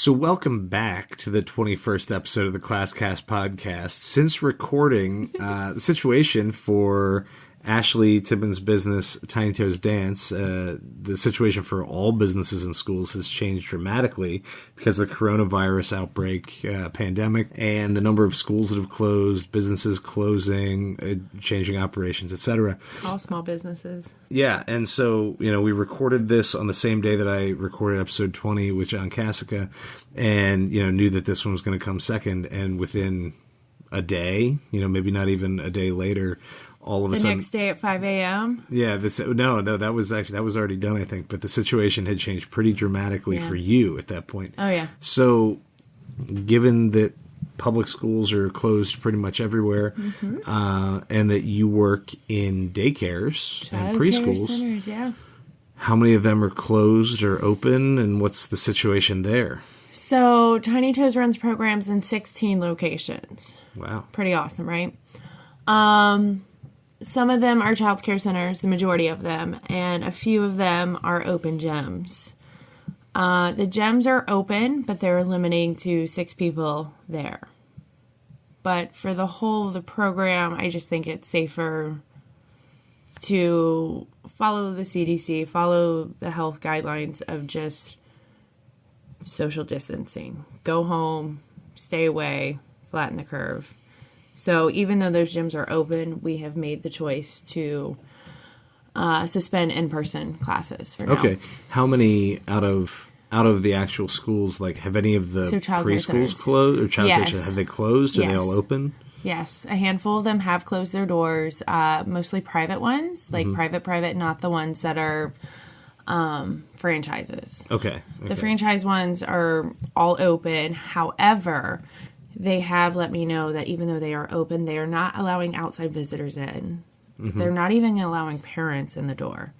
So welcome back to the 21st episode of the ClassCast Podcast. Since recording, the situation for Ashley Tibbens' business, Tiny Toes Dance, the situation for all businesses and schools has changed dramatically because of the coronavirus outbreak, pandemic, and the number of schools that have closed, businesses closing, changing operations, etc. All small businesses. Yeah, and so, we recorded this on the same day that I recorded episode 20 with John Cassica, and, knew that this one was going to come second, and within a day, maybe not even a day later, all of a sudden, next day at 5 a.m.? Yeah, no, that was already done, I think. But the situation had changed pretty dramatically for you at that point. Oh, yeah. So, given that public schools are closed pretty much everywhere, and that you work in daycares and preschools, centers, yeah. How many of them are closed or open, and what's the situation there? So, Tiny Toes runs programs in 16 locations. Wow. Pretty awesome, right? Some of them are child care centers, the majority of them, and a few of them are open gyms. The gyms are open, but they're limiting to 6 people there. But for the whole of the program, I just think it's safer to follow the CDC, follow the health guidelines of just social distancing. Go home, stay away, flatten the curve. So even though those gyms are open, we have made the choice to suspend in-person classes for now. Okay. How many out of the actual schools, have any of the preschools closed? Or child care centers, have they closed? Are they all open? Yes. A handful of them have closed their doors, mostly private ones, private, not the ones that are franchises. Okay. The franchise ones are all open. However, they have let me know that even though they are open, they are not allowing outside visitors in. They're not even allowing parents in the door.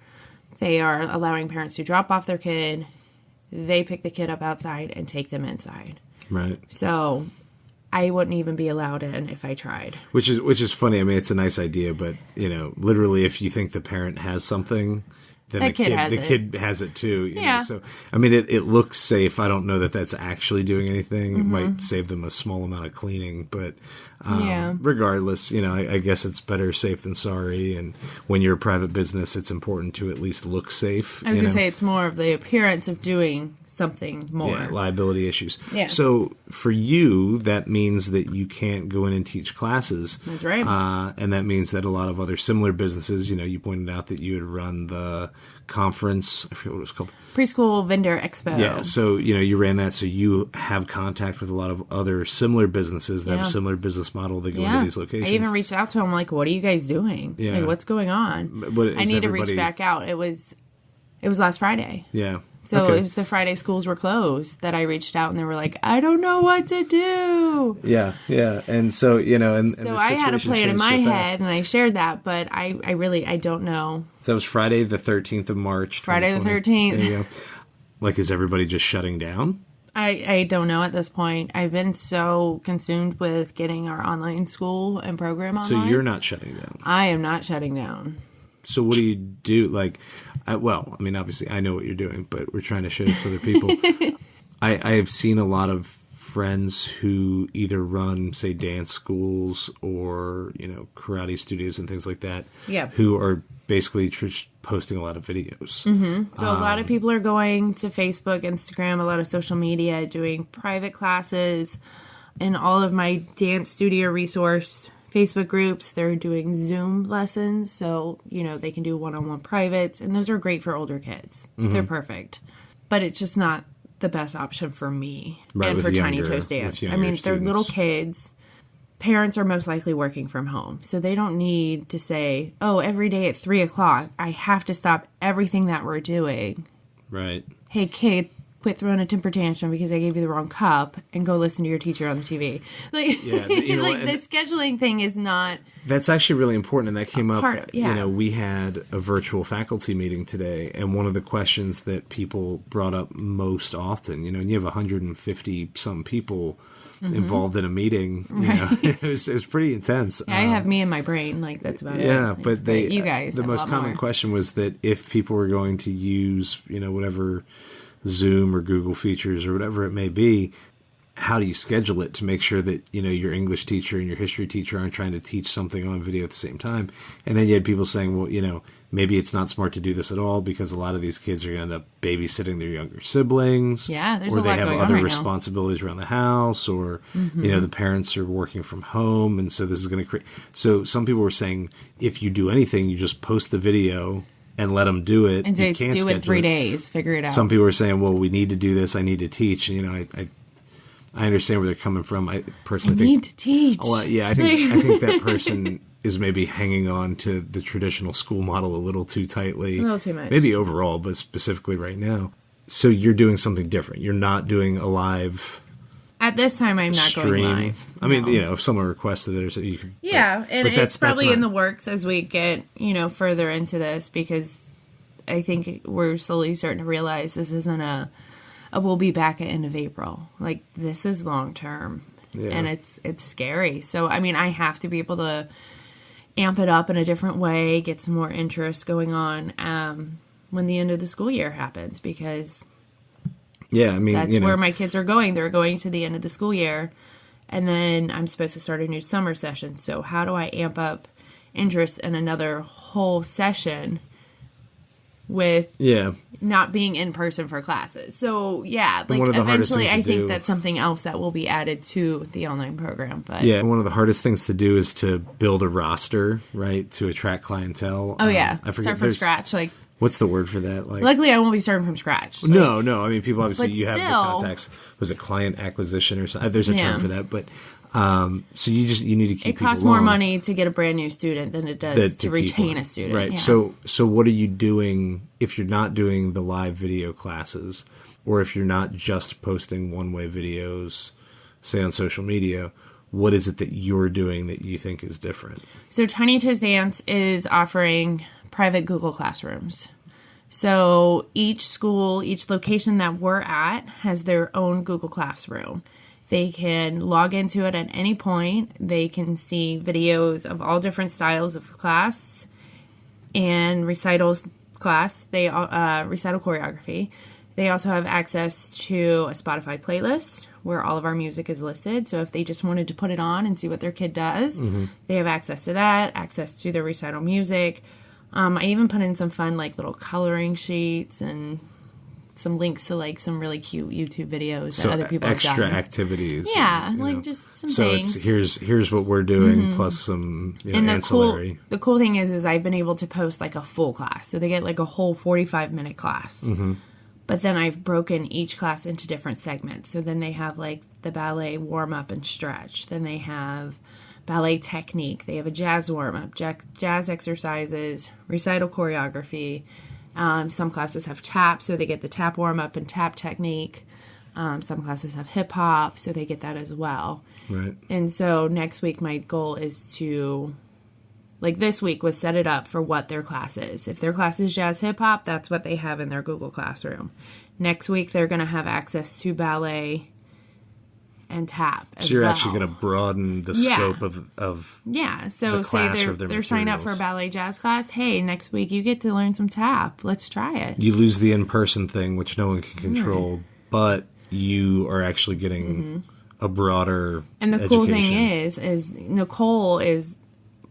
They are allowing parents to drop off their kid. They pick the kid up outside and take them inside. Right. So I wouldn't even be allowed in if I tried. Which is funny. I mean, it's a nice idea, but, literally if you think the parent has something, then the kid has it too. You know? So, I mean, it looks safe. I don't know that that's actually doing anything. It might save them a small amount of cleaning, but regardless, I guess it's better safe than sorry. And when you're a private business, it's important to at least look safe. I was going to say it's more of the appearance of doing something more. Yeah, liability issues. Yeah. So for you, that means that you can't go in and teach classes. That's right. And that means that a lot of other similar businesses, you pointed out that you had run the conference, I forget what it was called. Preschool Vendor Expo. Yeah, so, you ran that, so you have contact with a lot of other similar busines that have a similar business model that go into these locations. I even reached out to them, what are you guys doing? Yeah. What's going on? I need to reach back out. It was last Friday. Yeah. So it was the Friday schools were closed that I reached out and they were like, I don't know what to do. Yeah, yeah. And so, and so I had a plan in my head and I shared that, but I don't know. So it was Friday the 13th of March. Friday the 13th. There you go. Is everybody just shutting down? I don't know at this point. I've been so consumed with getting our online school and program online. So you're not shutting down? I am not shutting down. So what do you do? Obviously I know what you're doing, but we're trying to show this to other people. I have seen a lot of friends who either run, say, dance schools or, karate studios and things like that. Yeah. Who are basically posting a lot of videos. Mm-hmm. So a lot of people are going to Facebook, Instagram, a lot of social media, doing private classes. In all of my dance studio resource Facebook groups, they're doing Zoom lessons, so, they can do one-on-one privates, and those are great for older kids. They're perfect. But it's just not the best option for me and for Tiny Toes Dance. They're little kids. Parents are most likely working from home, so they don't need to say, every day at 3 o'clock, I have to stop everything that we're doing. Right. Hey, kid, quit throwing a temper tantrum because I gave you the wrong cup and go listen to your teacher on the TV. The scheduling thing is not... That's actually really important, and that came up. Yeah. We had a virtual faculty meeting today, and one of the questions that people brought up most often, and you have 150-some people involved in a meeting, it was pretty intense. Yeah, I have me in my brain, that's about it. Yeah, but you guys the most common question was that if people were going to use, whatever Zoom or Google features or whatever it may be, how do you schedule it to make sure that, your English teacher and your history teacher aren't trying to teach something on video at the same time? And then you had people saying, well, maybe it's not smart to do this at all because a lot of these kids are going to end up babysitting their younger siblings. Yeah, there's or a lot they have going on other right responsibilities around the house, or, the parents are working from home. And so this is going to create. So some people were saying if you do anything, you just post the video and let them do it. And say, do it 3 days, figure it out. Some people were saying, well, we need to do this. I need to teach. I understand where they're coming from. I personally think need to teach. Well, yeah, I think that person is maybe hanging on to the traditional school model a little too tightly. A little too much. Maybe overall, but specifically right now. So you're doing something different. You're not doing a live At this time, I'm not stream. going live. I mean, if someone requested it or so, you could. Yeah, and but it's probably in the works as we get, further into this, because I think we're slowly starting to realize this isn't a we'll be back at end of April. Like, this is long term, and it's scary. So, I mean, I have to be able to amp it up in a different way, get some more interest going on when the end of the school year happens, because that's where my kids are going. They're going to the end of the school year, and then I'm supposed to start a new summer session. So how do I amp up interest in another whole session with not being in person for classes? So like eventually I think that's something else that will be added to the online program. But one of the hardest things to do is to build a roster, right, to attract clientele. I forget, start from scratch. Like, what's the word for that? Like, luckily I won't be starting from scratch. No. I mean, people obviously, you have the contacts. Was it client acquisition or something? There's a term for that, but so you need to keep. It costs more money to get a brand new student than it does to retain a student. Right. Yeah. So what are you doing if you're not doing the live video classes, or if you're not just posting one-way videos, say on social media? What is it that you're doing that you think is different? So Tiny Toes Dance is offering private Google Classrooms. So each school, each location that we're at has their own Google Classroom. They can log into it at any point. They can see videos of all different styles of class and recitals class. They recital choreography. They also have access to a Spotify playlist where all of our music is listed. So if they just wanted to put it on and see what their kid does, they have access to that, access to their recital music. I even put in some fun, like, little coloring sheets and some links to, like, some really cute YouTube videos that other people have done. Extra activities. Yeah, just some things. So here's what we're doing, plus some ancillary. The cool thing is I've been able to post, like, a full class. So they get, like, a whole 45-minute class. But then I've broken each class into different segments. So then they have, like, the ballet warm-up and stretch. Then they have ballet technique. They have a jazz warm-up, jazz exercises, recital choreography. Some classes have tap, so they get the tap warm-up and tap technique. Some classes have hip-hop, so they get that as well. Right. And so next week my goal is to, like, this week was set it up for what their class is. If their class is jazz hip-hop, that's what they have in their Google Classroom. Next week they're going to have access to ballet and tap as so you're well. actually going to broaden the scope of so the class say or their they're signed up for a ballet jazz class. Hey, next week you get to learn some tap. Let's try it. You lose the in-person thing, which no one can control, but you are actually getting a broader And the education. cool thing is Nicole is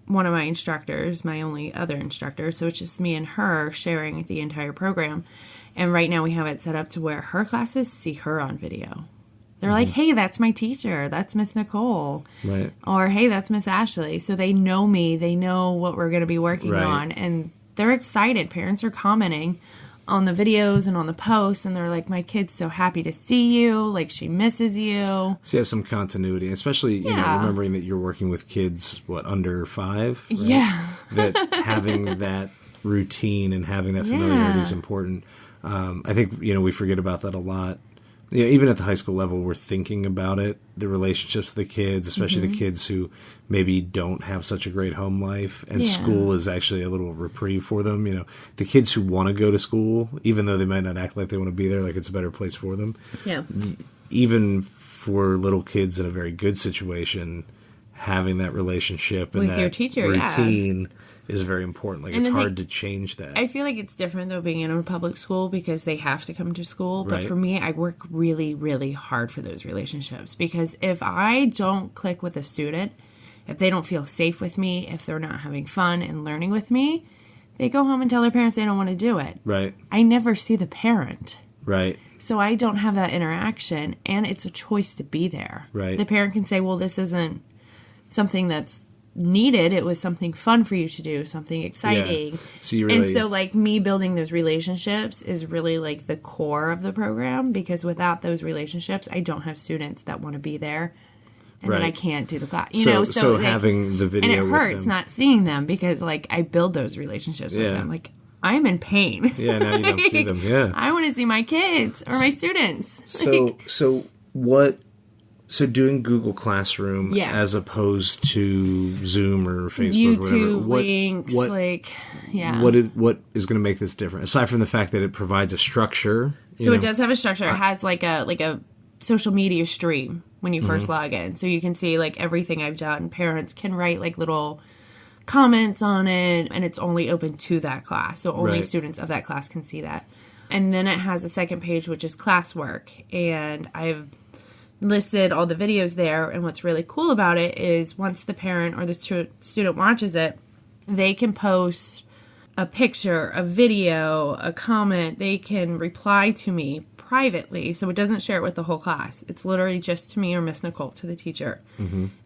one of my instructors, my only other instructor, so it's just me and her sharing the entire program. And right now we have it set up to where her classes see her on video. They're like, hey, that's my teacher. That's Miss Nicole. Right. Or, hey, that's Miss Ashley. So they know me. They know what we're going to be working on. And they're excited. Parents are commenting on the videos and on the posts. And they're like, my kid's so happy to see you. Like, she misses you. So you have some continuity, especially, you know, remembering that you're working with kids, under 5? Right? Yeah. That having that routine and having that familiarity is important. I think, we forget about that a lot. Yeah, even at the high school level, we're thinking about it, the relationships with the kids, especially the kids who maybe don't have such a great home life, and school is actually a little reprieve for them. The kids who want to go to school, even though they might not act like they want to be there, like it's a better place for them. Yeah. Even for little kids in a very good situation, having that relationship and with that your teacher, routine is very important. Like, And it's the hard to change that. I feel like it's different, though, being in a public school because they have to come to school. But Right. for me, I work really, really hard for those relationships. Because if I don't click with a student, if they don't feel safe with me, if they're not having fun and learning with me, they go home and tell their parents they don't want to do it. Right. I never see the parent. Right. So I don't have that interaction, and it's a choice to be there. Right. The parent can say, well, this isn't something that's needed. It was something fun for you to do, something exciting. Yeah. So you really... And so, like, me building those relationships is really, like, the core of the program, because without those relationships, I don't have students that want to be there, and then I can't do the class. So like, having the video, and it hurts with them. not seeing them, because, like, I build those relationships with them. Like, I'm in pain. Yeah, now you don't see them. Yeah, I want to see my kids or my students. So doing Google Classroom as opposed to Zoom or Facebook, YouTube, or whatever. What is going to make this different? Aside from the fact that it provides a structure. So it does have a structure. It has like a social media stream when you first log in, so you can see like everything I've done. Parents can write like little comments on it, and it's only open to that class, so only students of that class can see that. And then it has a second page, which is classwork, and I've listed all the videos there. And what's really cool about it is once the parent or the student watches it, they can post a picture, a video, a comment. They can reply to me privately, so it doesn't share it with the whole class. It's literally just to me or Miss Nicole, to the teacher.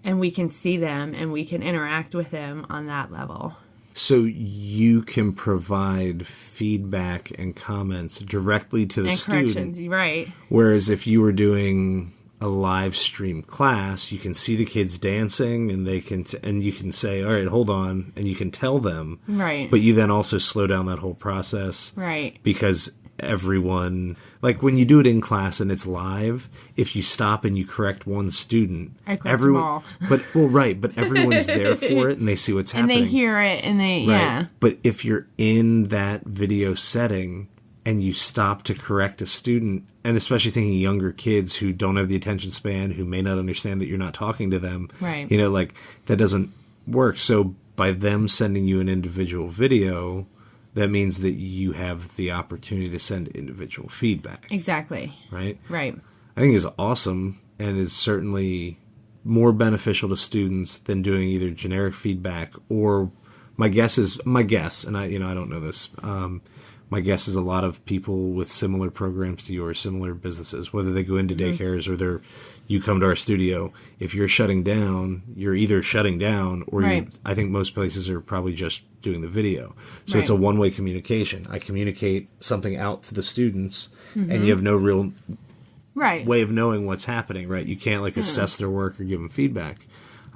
And we can see them and we can interact with them on that level. So you can provide feedback and comments directly to the student. Corrections, right. Whereas if you were doing a live stream class, you can see the kids dancing, and they can and you can say, all right, hold on, and you can tell them. Right. But you then also slow down that whole process. Right. Because everyone, like when you do it in class and it's live, if you stop and you correct one student, I correct them all. but everyone's there for it and they see what's happening. And they hear it and they, yeah. But if you're in that video setting and you stop to correct a student, and especially thinking younger kids who don't have the attention span, who may not understand that you're not talking to them, right. Like that doesn't work. So by them sending you an individual video, that means that you have the opportunity to send individual feedback. Exactly. Right? Right. I think it's awesome and is certainly more beneficial to students than doing either generic feedback or my guess, and I don't know this, my guess is a lot of people with similar programs to yours, similar businesses, whether they go into daycares or you come to our studio, if you're shutting down, you're either shutting down or I think most places are probably just doing the video. So it's a one-way communication. I communicate something out to the students and you have no real way of knowing what's happening, right? You can't assess their work or give them feedback.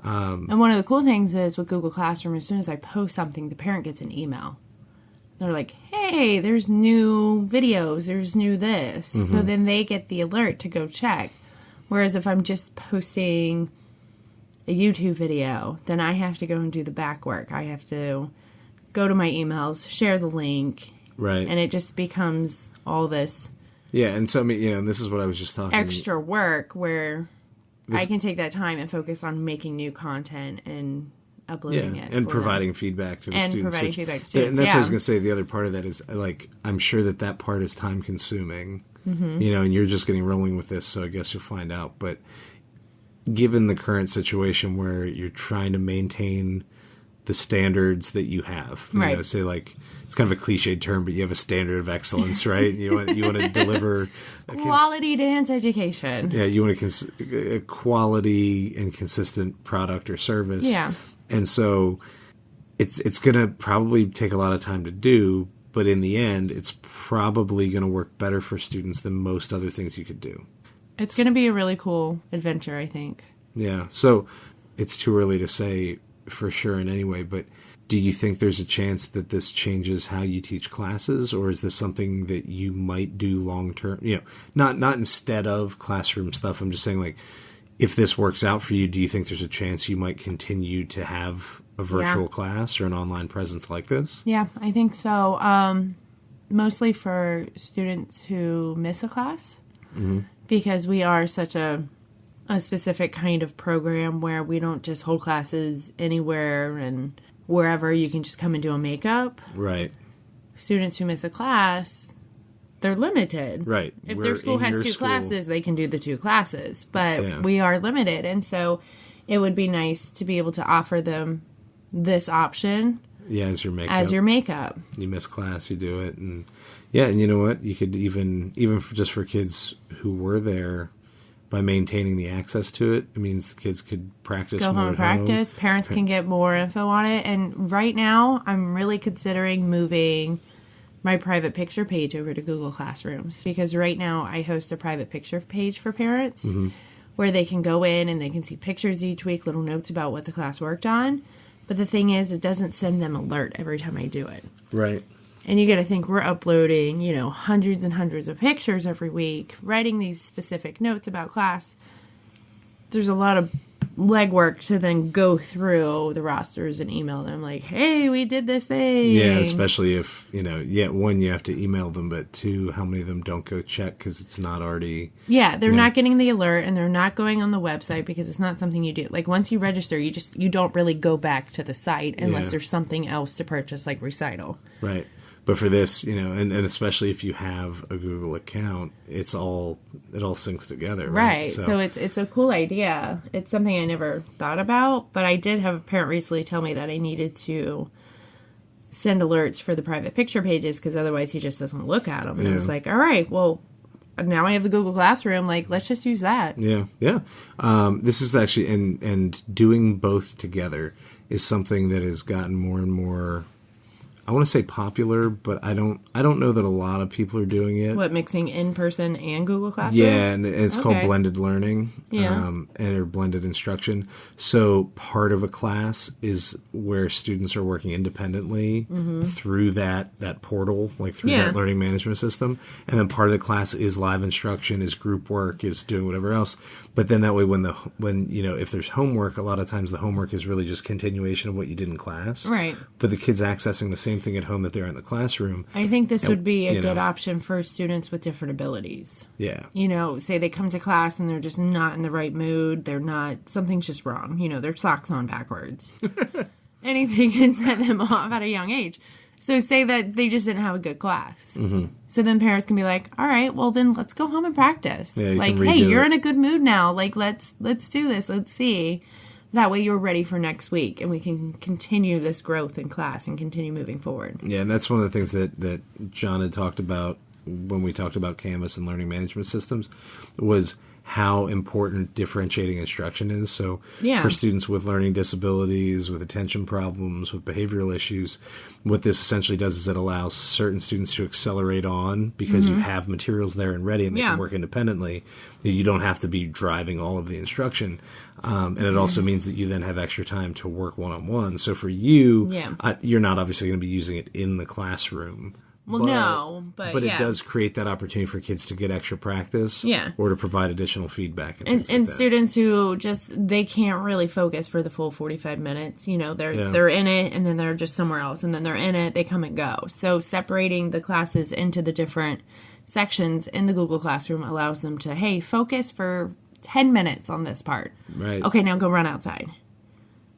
And one of the cool things is with Google Classroom, as soon as I post something, the parent gets an email. They're like, hey, there's new videos, there's new this. So then they get the alert to go check. Whereas if I'm just posting a YouTube video, then I have to go and do the back work. I have to go to my emails, share the link. Right. And it just becomes all this. Yeah, and so, and this is what I was just talking about. Extra work where I can take that time and focus on making new content and uploading it. And providing feedback to the students. And providing feedback to students, And that's what I was going to say. The other part of that is, I'm sure that part is time consuming, and you're just getting rolling with this, so I guess you'll find out. But given the current situation where you're trying to maintain the standards that you have, say it's kind of a cliched term, but you have a standard of excellence, right? You want to deliver quality dance education. Yeah, you want a quality and consistent product or service. Yeah. And so it's going to probably take a lot of time to do, but in the end, it's probably going to work better for students than most other things you could do. It's going to be a really cool adventure, I think. Yeah. So it's too early to say for sure in any way, but do you think there's a chance that this changes how you teach classes, or is this something that you might do long term? Not instead of classroom stuff. I'm just saying, if this works out for you, do you think there's a chance you might continue to have a virtual class or an online presence like this? Yeah, I think so. Mostly for students who miss a class, because we are such a specific kind of program where we don't just hold classes anywhere and wherever you can just come and do a makeup. Right. Students who miss a class, they're limited. Right. If their school has 2 classes, they can do the 2 classes. But we are limited. And so it would be nice to be able to offer them this option. Yeah, as your makeup. As your makeup. You miss class, you do it. And and you know what? You could even just for kids who were there, by maintaining the access to it, it means the kids could practice Go more home and at practice. home. Parents can get more info on it. And right now, I'm really considering moving my private picture page over to Google Classrooms, because right now I host a private picture page for parents where they can go in and they can see pictures each week, little notes about what the class worked on. But the thing is, it doesn't send them alert every time I do it. Right. And you got to think we're uploading, hundreds and hundreds of pictures every week, writing these specific notes about class. There's a lot of legwork to then go through the rosters and email them like, hey, we did this thing. Yeah, especially if, one, you have to email them, but 2, how many of them don't go check because it's not already... Yeah, they're not getting the alert, and they're not going on the website because it's not something you do. Like, once you register, you don't really go back to the site unless there's something else to purchase, like Recital. Right. But for this, and especially if you have a Google account, it all syncs together. Right. So it's a cool idea. It's something I never thought about, but I did have a parent recently tell me that I needed to send alerts for the private picture pages because otherwise he just doesn't look at them. And I was like, all right, well, now I have the Google Classroom. Like, let's just use that. Yeah. This is actually, and doing both together is something that has gotten more and more, I want to say popular, but I don't know that a lot of people are doing it. What, mixing in-person and Google Classroom? Yeah, and it's called blended learning, or blended instruction. So part of a class is where students are working independently through that portal, like through that learning management system. And then part of the class is live instruction, is group work, is doing whatever else. But then that way when if there's homework, a lot of times the homework is really just continuation of what you did in class. Right. But the kid's accessing the same thing at home that they're in the classroom. I think this would be a good option for students with different abilities. Yeah. Say they come to class and they're just not in the right mood. Something's just wrong. Their socks on backwards. Anything can set them off at a young age. So say that they just didn't have a good class. So then parents can be like, all right, well then let's go home and practice. Yeah, like, hey, you're in a good mood now. Like, let's do this. Let's see. That way you're ready for next week and we can continue this growth in class and continue moving forward. Yeah, and that's one of the things that John had talked about when we talked about Canvas and learning management systems was how important differentiating instruction is. So for students with learning disabilities, with attention problems, with behavioral issues, what this essentially does is it allows certain students to accelerate on because you have materials there and ready and they can work independently. You don't have to be driving all of the instruction. And it also means that you then have extra time to work one-on-one. So for you, you're not obviously going to be using it in the classroom. Well, but it does create that opportunity for kids to get extra practice, or to provide additional feedback, and students who they can't really focus for the full 45 minutes. They're in it, and then they're just somewhere else, and then they're in it, they come and go. So separating the classes into the different sections in the Google Classroom allows them to focus for 10 minutes on this part. Right. Okay, now go run outside.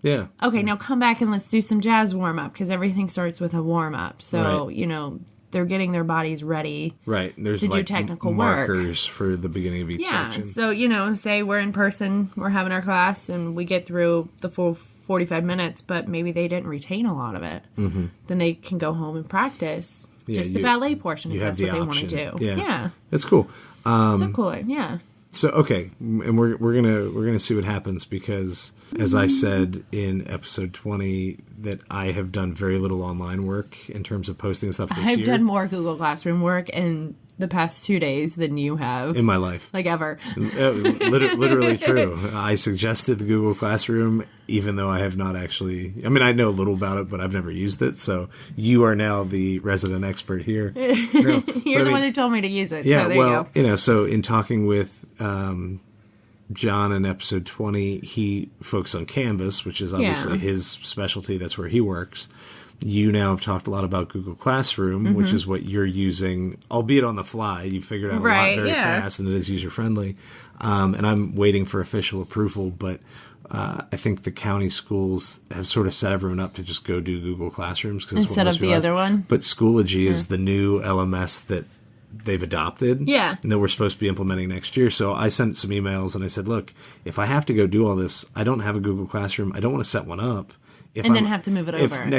Yeah. Okay, now come back and let's do some jazz warm up because everything starts with a warm up. So they're getting their bodies ready There's to do technical markers for the beginning of each section. So, say we're in person, we're having our class, and we get through the full 45 minutes, but maybe they didn't retain a lot of it. Then they can go home and practice just the ballet portion if that's what they want to do. Yeah. That's cool. It's a cool, yeah. So, okay, and we're gonna see what happens because, as I said in episode 20, that I have done very little online work in terms of posting stuff this year. I've done more Google Classroom work in the past 2 days than you have. In my life. Like ever. Literally true. I suggested the Google Classroom, even though I have not actually... I mean, I know a little about it, but I've never used it, so you are now the resident expert here. No, You're the one who told me to use it, yeah, so there you go. So in talking with... John in episode 20, he focused on Canvas, which is obviously his specialty. That's where he works. You now have talked a lot about Google Classroom, which is what you're using, albeit on the fly. You figured out a lot very fast, and it is user-friendly. And I'm waiting for official approval, but I think the county schools have sort of set everyone up to just go do Google Classrooms. Cause instead of the other one. But Schoology is the new LMS that they've adopted. Yeah. And that we're supposed to be implementing next year. So I sent some emails and I said, look, if I have to go do all this, I don't have a Google Classroom. I don't want to set one up. Then have to move it over. And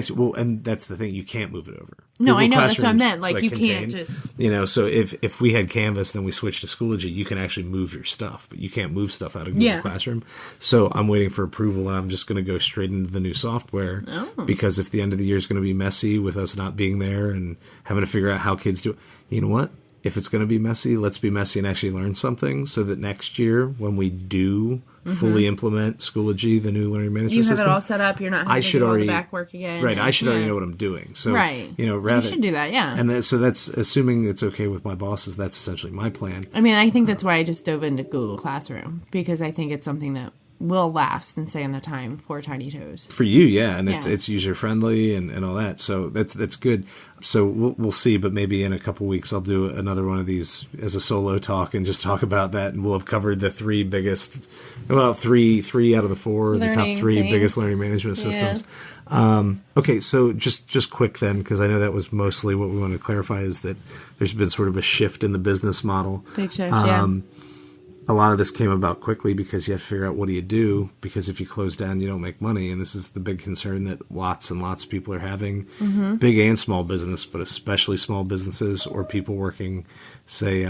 that's the thing, you can't move it over. No, Google I know, that's what I Classroom's, meant. Like you can't just... So if we had Canvas, then we switched to Schoology, you can actually move your stuff, but you can't move stuff out of Google Classroom. So I'm waiting for approval, and I'm just going to go straight into the new software. Because if the end of the year is going to be messy with us not being there and having to figure out how kids do it, you know what? If it's going to be messy, let's be messy and actually learn something so that next year when we do fully implement Schoology, the new learning management system. You have it all set up. You're not having to do all the back work again. Right. I should already know what I'm doing. So, you should do that, yeah. And so that's, assuming it's okay with my bosses, that's essentially my plan. I mean, I think that's why I just dove into Google Classroom, because I think it's something that will last and stay in the time for Tiny Toes. For you, yeah, and it's user friendly and all that, so that's good. So we'll see, but maybe in a couple weeks I'll do another one of these as a solo talk and just talk about that, and we'll have covered the three out of the four, the top three biggest learning management systems. Okay, so just quick then, because I know that was mostly what we want to clarify, is that there's been sort of a shift in the business model. Big shift, yeah. A lot of this came about quickly because you have to figure out what do you do, because if you close down, you don't make money. And this is the big concern that lots and lots of people are having, big and small business, but especially small businesses or people working, say,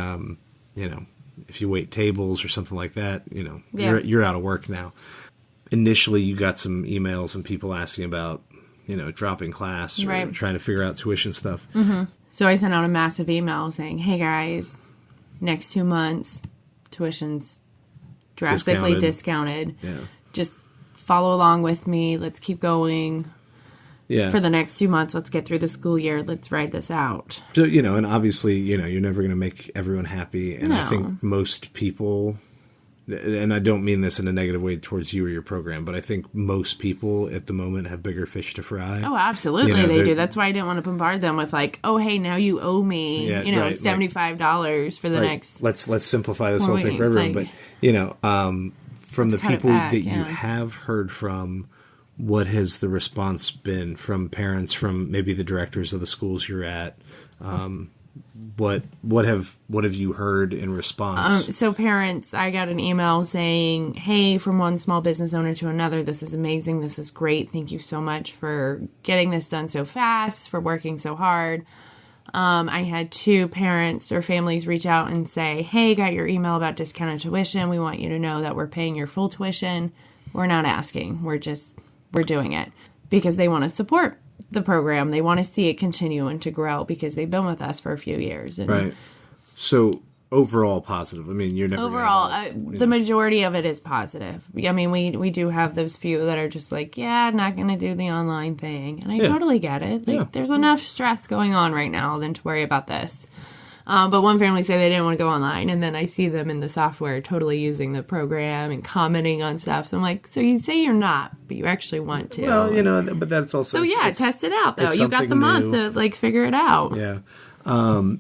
if you wait tables or something like that, you're out of work now. Initially, you got some emails and people asking about, dropping class or trying to figure out tuition stuff. So I sent out a massive email saying, hey guys, next 2 months, tuition's drastically discounted. Yeah. Just follow along with me. Let's keep going. Yeah. For the next 2 months, let's get through the school year. Let's ride this out. So, and obviously, you're never going to make everyone happy. And I think most people, and I don't mean this in a negative way towards you or your program, but I think most people at the moment have bigger fish to fry. Oh, absolutely they do. That's why I didn't want to bombard them with like, oh, hey, now you owe me, $75 for the next. Let's simplify this whole thing for everyone. But, from the people that you have heard from, what has the response been from parents, from maybe the directors of the schools you're at? What have you heard in response? So parents, I got an email saying, hey, from one small business owner to another, this is amazing. This is great. Thank you so much for getting this done so fast, for working so hard. I had 2 parents or families reach out and say, hey, got your email about discounted tuition. We want you to know that we're paying your full tuition. We're not asking. We're doing it because they want to support the program. They want to see it continue and to grow because they've been with us for a few years. And right. So overall positive. I mean, you're never the majority of it is positive. I mean, we do have those few that are just like, not going to do the online thing. And I totally get it. Like, there's enough stress going on right now than to worry about this. But one family said they didn't want to go online, and then I see them in the software totally using the program and commenting on stuff. So I'm like, so you say you're not, but you actually want to. Well, but that's also... So test it out, though. You got the month to, figure it out. Yeah. I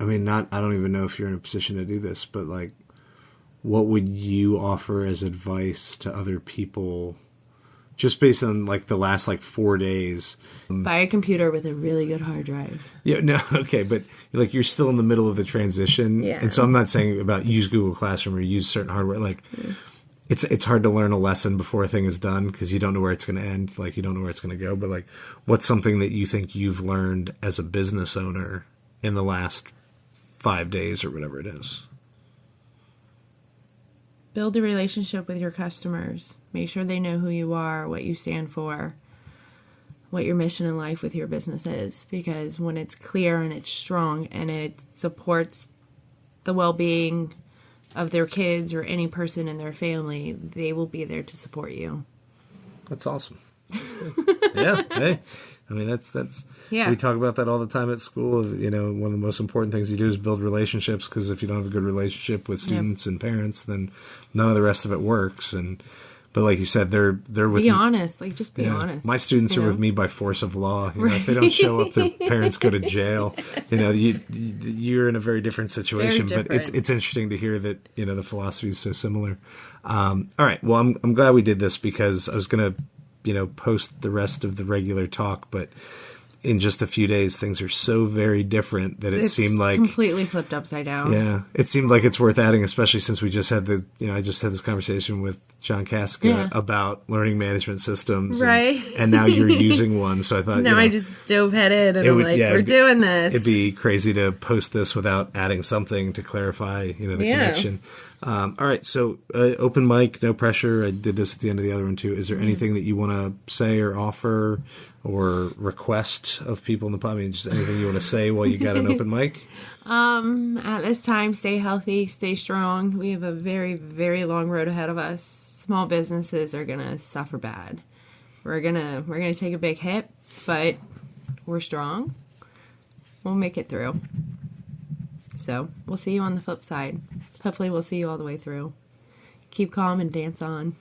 don't even know if you're in a position to do this, but, what would you offer as advice to other people just based on, the last, 4 days? Buy a computer with a really good hard drive. Yeah, no, okay, but, you're still in the middle of the transition. Yeah. And so I'm not saying about use Google Classroom or use certain hardware. It's hard to learn a lesson before a thing is done because you don't know where it's going to end. You don't know where it's going to go. But, what's something that you think you've learned as a business owner in the last 5 days or whatever it is? Build a relationship with your customers. Make sure they know who you are, what you stand for, what your mission in life with your business is. Because when it's clear and it's strong and it supports the well-being of their kids or any person in their family, they will be there to support you. That's awesome. Yeah. Hey, I mean, that's we talk about that all the time at school. One of the most important things you do is build relationships, because if you don't have a good relationship with students and parents, then none of the rest of it works. But like you said, they're with be honest. Like, just be yeah. honest. My students are with me by force of law. You know, if they don't show up, their parents go to jail. You know, you're in a very different situation. Very different. But it's interesting to hear that, you know, the philosophy is so similar. All right. Well, I'm glad we did this because I was going to, you know, post the rest of the regular talk, but in just a few days, things are so very different that it seemed like completely flipped upside down. Yeah, it seemed like it's worth adding, especially since we just had I just had this conversation with John Casca about learning management systems, right? And now you're using one, so I thought, I just dove headed and we're doing this. It'd be crazy to post this without adding something to clarify, you know, the connection. All right, so open mic, no pressure. I did this at the end of the other one too. Is there anything that you want to say or offer or request of people in the pod? I mean, just anything you want to say while you got an open mic? At this time, stay healthy, stay strong. We have a very, very long road ahead of us. Small businesses are gonna suffer bad. We're gonna take a big hit, but we're strong. We'll make it through. So we'll see you on the flip side. Hopefully we'll see you all the way through. Keep calm and dance on.